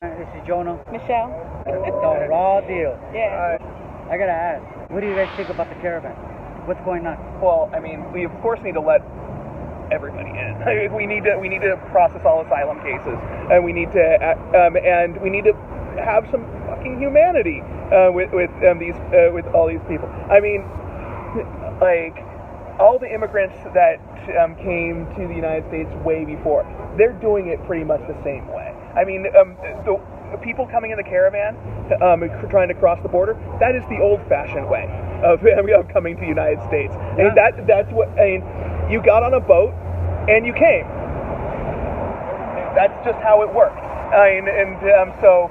This is Jona. Michelle. The raw deal. Yeah. I gotta ask, what do you guys think about the caravan? What's going on? Well, I mean, we of course need to let everybody in. We need to process all asylum cases, and we need to have some fucking humanity with all these people. I mean, like all the immigrants that came to the United States way before, they're doing it pretty much the same way. I mean, the people coming in the caravan, trying to cross the border, that is the old-fashioned way of coming to the United States. Yeah. And that's what, I mean, you got on a boat and you came. That's just how it worked. So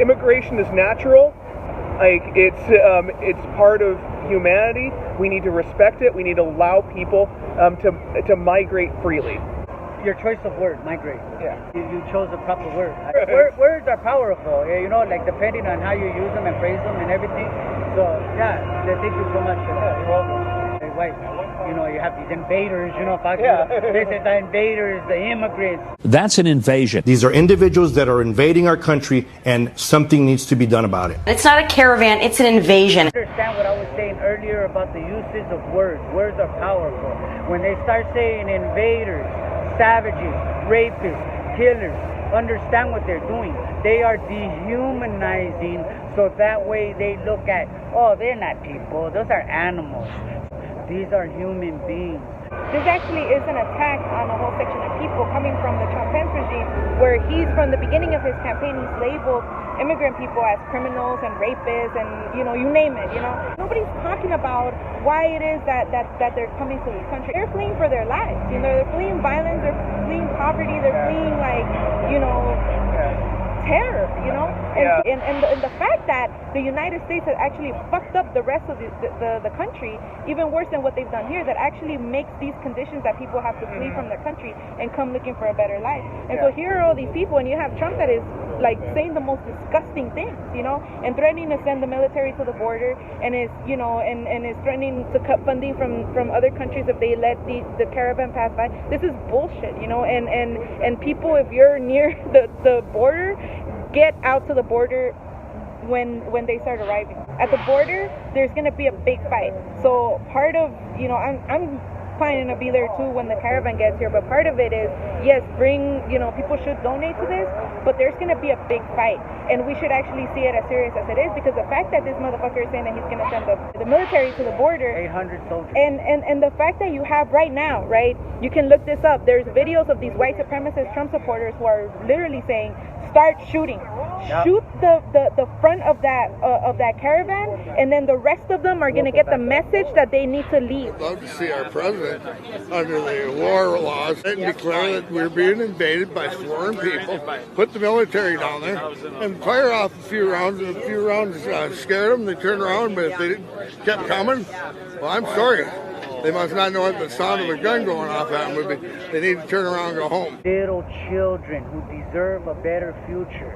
immigration is natural. Like it's part of humanity. We need to respect it. We need to allow people to migrate freely. Your choice of word, migrate. Yeah. You chose a proper word. Words are powerful, you know, like depending on how you use them and phrase them and everything. So, yeah, thank you so much for that. You're welcome. Wait, you know, you have these invaders, you know, Yeah. This is the invaders, the immigrants. That's an invasion. These are individuals that are invading our country, and something needs to be done about it. It's not a caravan, it's an invasion. Understand what I was saying earlier about the usage of words. Words are powerful. When they start saying invaders, savages, rapists, killers, understand what they're doing. They are dehumanizing, so that way they look at, oh, they're not people, those are animals. These are human beings. This actually is an attack on a whole section of people coming from the Trump-Pence regime, where he's, from the beginning of his campaign, he's labeled immigrant people as criminals and rapists and, you know, you name it, you know. Nobody's talking about why it is that they're coming to this country. They're fleeing for their lives, you know, they're fleeing violence, they're fleeing poverty, they're fleeing, like, you know, terror, you know, and the fact that the United States has actually fucked up the rest of the country even worse than what they've done here, that actually makes these conditions that people have to flee from their country and come looking for a better life. And so here are all these people, and you have Trump that is like saying the most disgusting things, you know, and threatening to send the military to the border, and is, you know, and is threatening to cut funding from other countries if they let the caravan pass by. This is bullshit, you know, and people, if you're near the border, get out to the border when they start arriving. At the border, there's going to be a big fight. So part of, you know, I'm planning to be there too when the caravan gets here, but part of it is, yes, you know, people should donate to this, but there's going to be a big fight, and we should actually see it as serious as it is, because the fact that this motherfucker is saying that he's going to send the military to the border, 800 soldiers, and the fact that you have right now, right, you can look this up, there's videos of these white supremacist Trump supporters who are literally saying, start shooting. Yep. Shoot the front of that caravan, and then the rest of them are going to get the message that they need to leave. I'd love to see our president, under the war laws, declare that we're being invaded by foreign people, put the military down there, and fire off a few rounds, and a few rounds scared them, they turn around, but if they kept coming, well, I'm sorry. They must not know what the sound of a gun going off at them would be. They need to turn around and go home. Little children who deserve a better future,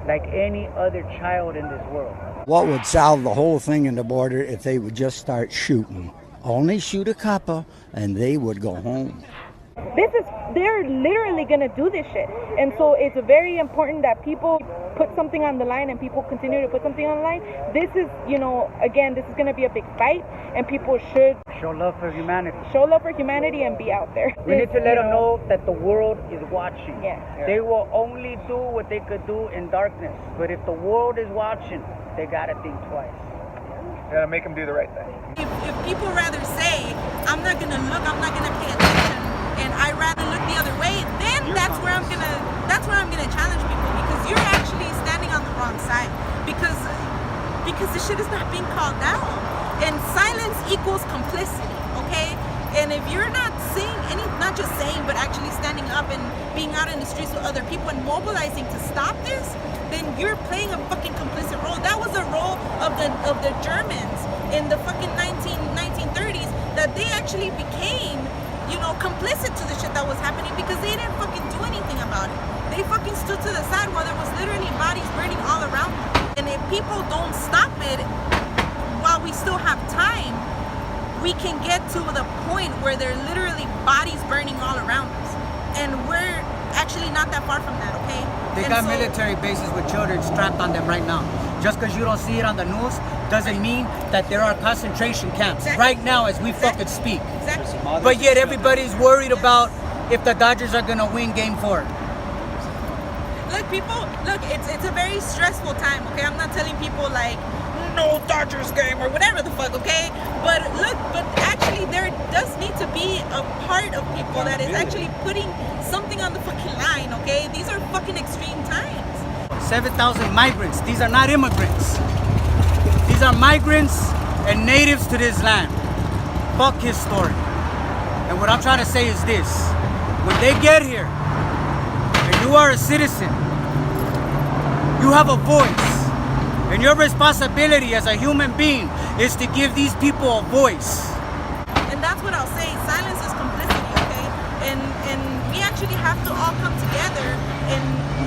like any other child in this world. What would solve the whole thing in the border if they would just start shooting? Only shoot a couple, and they would go home. They're literally going to do this shit. And so it's very important that people put something on the line, and people continue to put something on the line. This is, you know, again, this is going to be a big fight, and people should show love for humanity. Show love for humanity and be out there. We need to let them know that the world is watching. Yeah. They will only do what they could do in darkness. But if the world is watching, they got to think twice. You gotta make them do the right thing. If people rather say, I'm not gonna look, I'm not gonna pay attention, and I rather look the other way, then that's where I'm gonna challenge people, because you're actually standing on the wrong side, because the shit is not being called out, and silence equals complicity, okay? And if you're not saying not just saying, but actually standing up and being out in the streets with other people and mobilizing to stop this, then you're playing a fucking complicit role. That was the role of the Germans in the fucking 1930s, that they actually became, you know, complicit to the shit that was happening, because they didn't fucking do anything about it. They fucking stood to the side while there was literally bodies burning all around them. And if people don't stop it while we still have time, we can get to the point where there are literally bodies burning all around us, and we're actually actually not that far from that, okay? They And got so- military bases with children strapped on them right now. Just because you don't see it on the news doesn't mean that there are concentration camps Exactly. right now as we fucking speak. Exactly. But yet everybody's worried about if the Dodgers are gonna win Game 4. Look, people, look, it's a very stressful time, okay? I'm not telling people like, no Dodgers game or whatever the fuck, okay? But look, but actually there does need to be a part of people that is actually putting something on the fucking line, okay? These are fucking extreme times. 7,000 migrants. These are not immigrants. These are migrants and natives to this land. Fuck his story. And what I'm trying to say is this. When they get here, and you are a citizen, you have a voice. And your responsibility as a human being is to give these people a voice. And that's what I'll say. Silence is complicity, okay? And we actually have to all come together and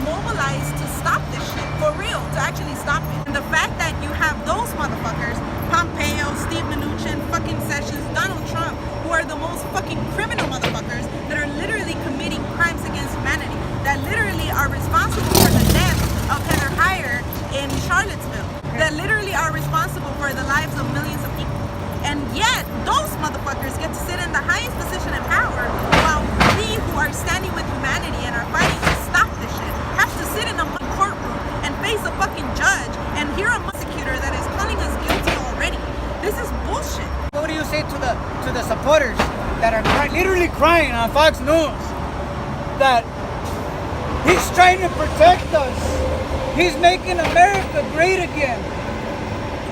mobilize to stop this shit. For real, to actually stop it. And the fact that you have those motherfuckers, Pompeo, Steve Mnuchin, fucking Sessions, Donald Trump, who are the most fucking criminal motherfuckers that are literally committing crimes against humanity, that literally are responsible for the death of Heather Heyer in Charlottesville, that literally are responsible for the lives of millions of people. And yet, those motherfuckers get to sit in the highest position of power, while we who are standing with humanity and are fighting to stop this shit have to sit in a courtroom and face a fucking judge and hear a prosecutor that is calling us guilty already. This is bullshit. What do you say to the supporters that are literally crying on Fox News that he's trying to protect us? He's making America great again.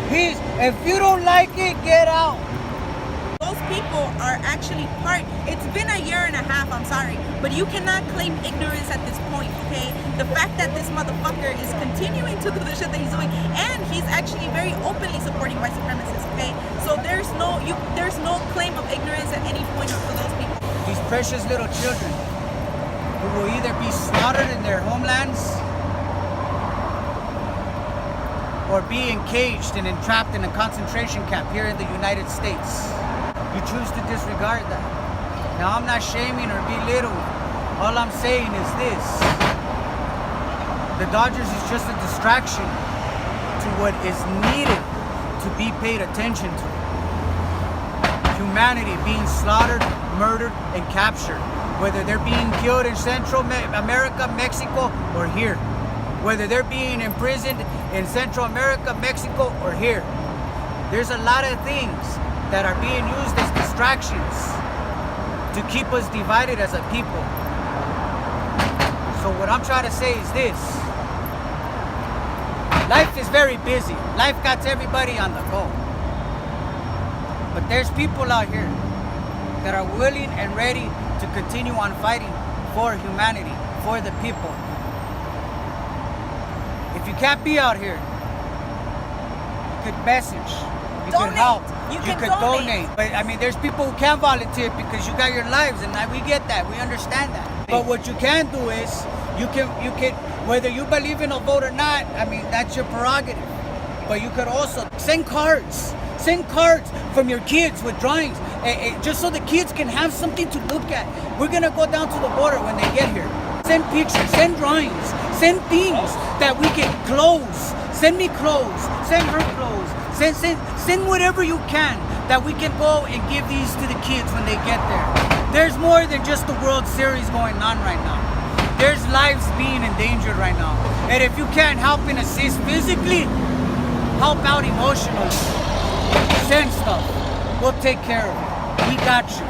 If you don't like it, get out. Those people are actually part. It's been a year and a half, I'm sorry, but you cannot claim ignorance at this point, okay? The fact that this motherfucker is continuing to do the shit that he's doing, and he's actually very openly supporting white supremacists, okay? So there's no claim of ignorance at any point for those people. These precious little children who will either be slaughtered in their homelands or be encaged and entrapped in a concentration camp here in the United States. You choose to disregard that. Now, I'm not shaming or belittling. All I'm saying is this. The Dodgers is just a distraction to what is needed to be paid attention to. Humanity being slaughtered, murdered, and captured. Whether they're being killed in Central America, Mexico, or here. Whether they're being imprisoned in Central America, Mexico, or here. There's a lot of things that are being used as distractions to keep us divided as a people. So what I'm trying to say is this. Life is very busy. Life got everybody on the go. But there's people out here that are willing and ready to continue on fighting for humanity, for the people. If you can't be out here, you could message, you could help, you could donate. But I mean, there's people who can't volunteer because you got your lives, and we get that, we understand that. But what you can do is, you can, whether you believe in a vote or not, I mean, that's your prerogative. But you could also send cards from your kids with drawings, just so the kids can have something to look at. We're gonna go down to the border when they get here. Send pictures, send drawings, send things that we can clothes. Send me clothes, send her clothes, send whatever you can that we can go and give these to the kids when they get there. There's more than just the World Series going on right now. There's lives being endangered right now. And if you can't help and assist physically, help out emotionally. Send stuff. We'll take care of it. We got you.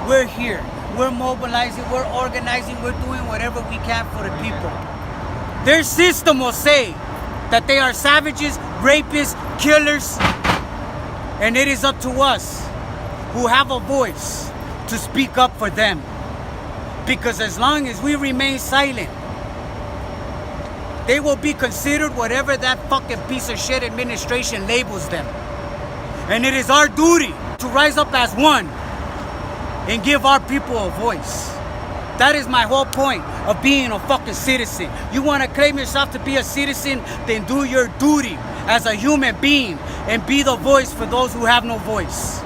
We're here. We're mobilizing, we're organizing, we're doing whatever we can for the people. Their system will say that they are savages, rapists, killers, and it is up to us who have a voice to speak up for them. Because as long as we remain silent, they will be considered whatever that fucking piece of shit administration labels them. And it is our duty to rise up as one and give our people a voice. That is my whole point of being a fucking citizen. You want to claim yourself to be a citizen, then do your duty as a human being and be the voice for those who have no voice.